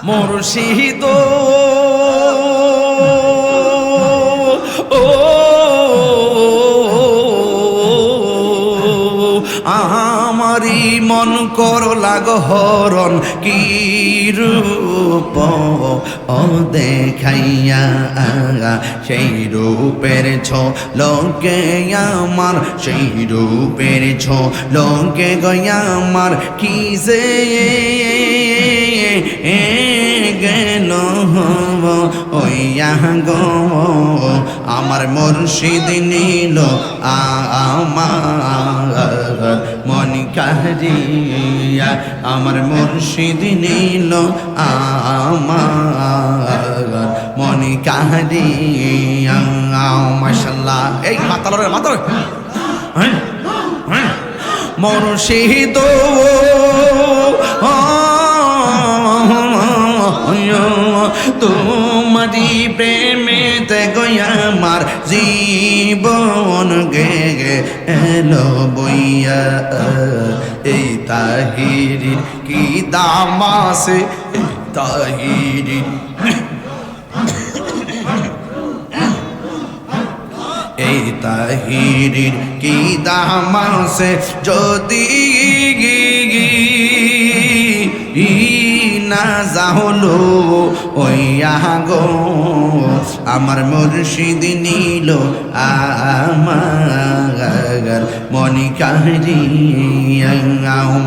মুর্শিদ আমারি মন করলা গহরণ কি রূপ ও দেখাইয়া সেই রূপের ঝলকে আমার সেই রূপের ঝলকে গয়া আমার কি যে গেল ওইয়া গো আমার মুর্শিদ নিল আমার মন কারিয়া আমার মুর্শিদ নিল আমার মন কারিয়া মাশাআল্লাহ এই মাতালরে মাতাল মুর্শিদ তোমারি প্রেমেতে গয়া আমার জীবন গে এলো বইয়া এই তাহিরির কি দাম আছে তাহিরির এই তাহিরির কি দাম আছে যদি না যাহলো ওইয়া গো আমার মুর্শিদ নিল আমার মনি কাহিরিয়া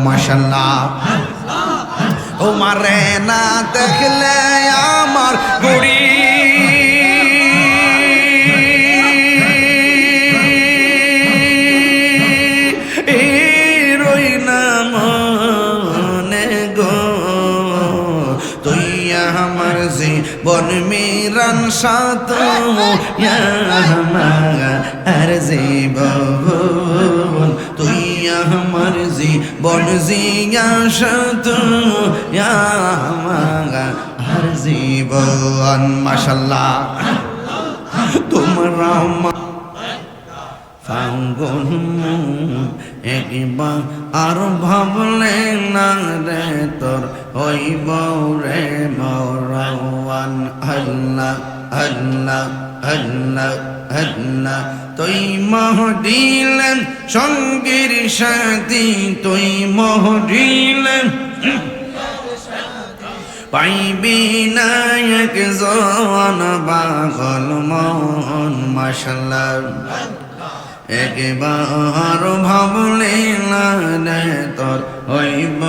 মাশাআল্লাহ ও মারে না দেখলে আমার গুড়ি বন মিরান সাত আর জীবন তুই আমার জীবন জিয়া সাত আর জীবন মাশাআল্লাহ তোমরা ফাঙ্গুন একবার আর ভাবলে না রে তোর হইব রে মরাওয়ান আল্লাহ আল্লাহ আল্লাহ আল্লাহ তুই মোহ দিলেন সঙ্গীর সাথী তুই মোহ দিলেন পাইবি না একজন পাগল মন মাশাআল্লাহ একবার ভাবলে না তোর হইব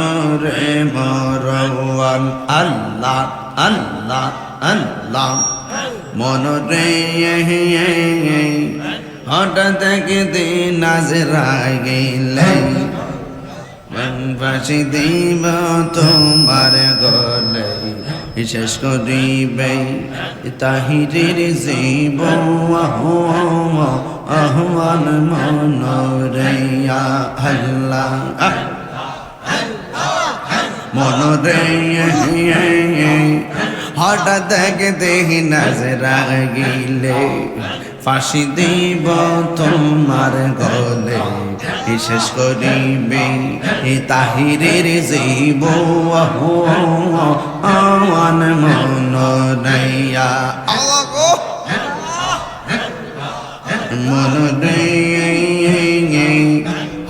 রে মরওয়ান আল্লাহ আল্লাহ আল্লাহ মন রে হঠাৎ একদিন নাজরা গেলে ফাঁসি দিব তোমার গলে শেষ করিবে তাহিরের জীব আহ্বান মন রে আল্লাহ মন রে হঠাৎ দেখি নাজরা গিলে ফাঁসি দিব তোমার গলে শেষ করিবে তাহিরের জীব আহ্বান মন রে মন রে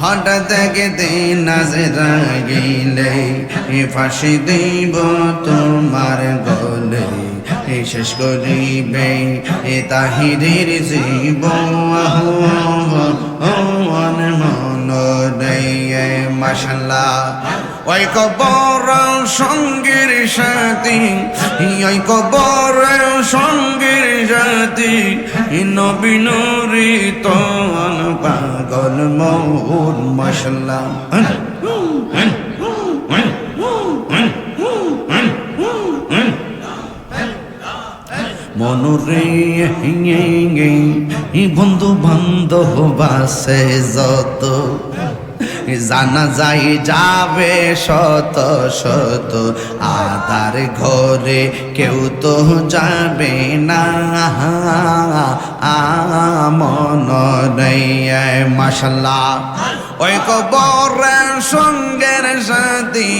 হঠাৎ দেখতে নাজরা গিলে ফাঁসি দিব তোমার গলে শেষ করিবে তাহিরের জীব আহ্বান মন রে মাশাআল্লাহ ওই কবর সঙ্গীর সাথী ওই কবর সঙ্গীর সাথী নবী নুরি তন পাগল মন মাশাআল্লাহ মনরে বন্ধু বান্ধব আছে যত জানা যাই যাবে শত শত আদার ঘরে কেউ তো যাবে না মন মাশাআল্লাহ ওই কবরের সঙ্গের সাথী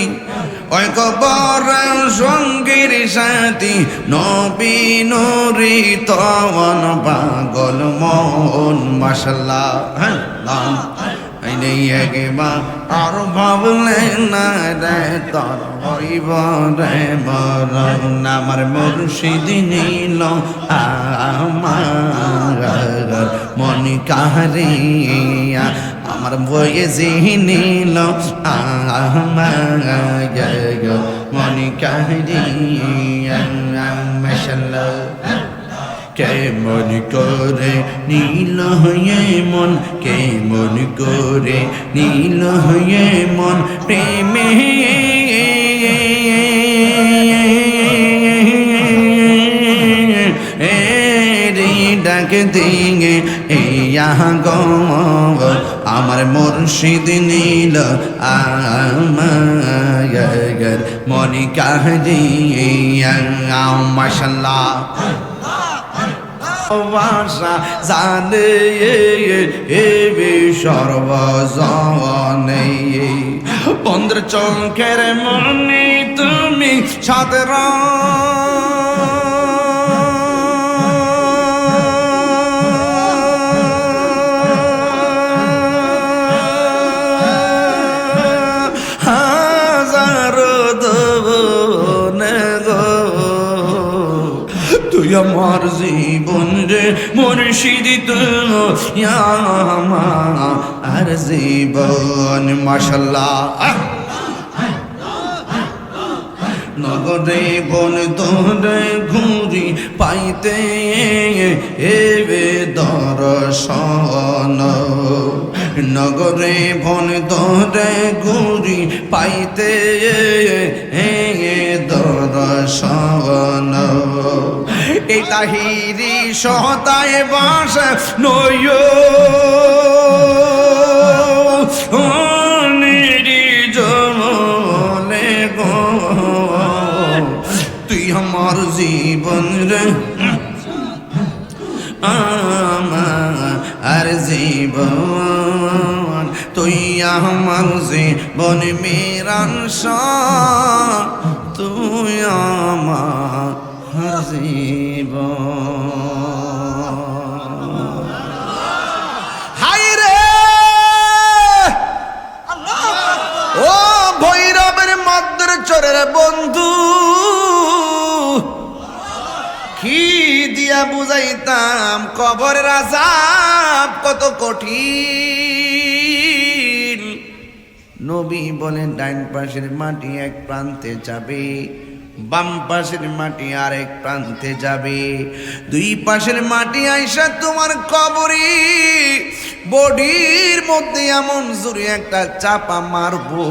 ওই কবরের সঙ্গীর সাথী নবী নুরি তওয়ান পাগল মন মাশাআল্লাহ আল্লাহ আইনে একবার আর ভাবলে না রে তোর হইব রে মরণ আমার মুর্শিদ নীল আমার মন কাহারিয়া আমার বয়েছি নীল আমার মন কাহারিয়া মাশাআল্লাহ কেমন করে নীল হয়ে মন কেমন করে নীল হয়ে মন প্রেমে ডাক দিয়ে ইয়া গো আমার মুর্শিদ নীল আমার মন কাহিয়া মাশাআল্লাহ ভাষা জানে সর্বজনে বন্ধুর চোখের মনে তুমি সাদর তুই আমার জীবন রে মুর্শিদ তুই আমার জীবন মাশাআল্লাহ নগরে বন তোরে ঘুরি পাইতে এবে দর্শন নগরে বন তোরে ঘুরি পাইতে দর্শন এই তাহিরি সহতায় বাস নয় জমলে গো তুই আমার জীবন রে আর জীবন তুই আমার জীবন মেরাংশ তুই আমার জীবন হাই রে ও ভৈরবের মধ্যের চোরের বন্ধু কি দিয়া বুঝাইতাম কবরের আযাব কত কঠিন নবী বলেন ডাইন পাশের মাটি এক প্রান্তে যাবে বাম পাশের মাটি আরেক প্রান্তে যাবে দুই পাশের মাটি আইসা তোমার কবরে বডির মধ্যে এমন জোরে একটা চাপা মারবো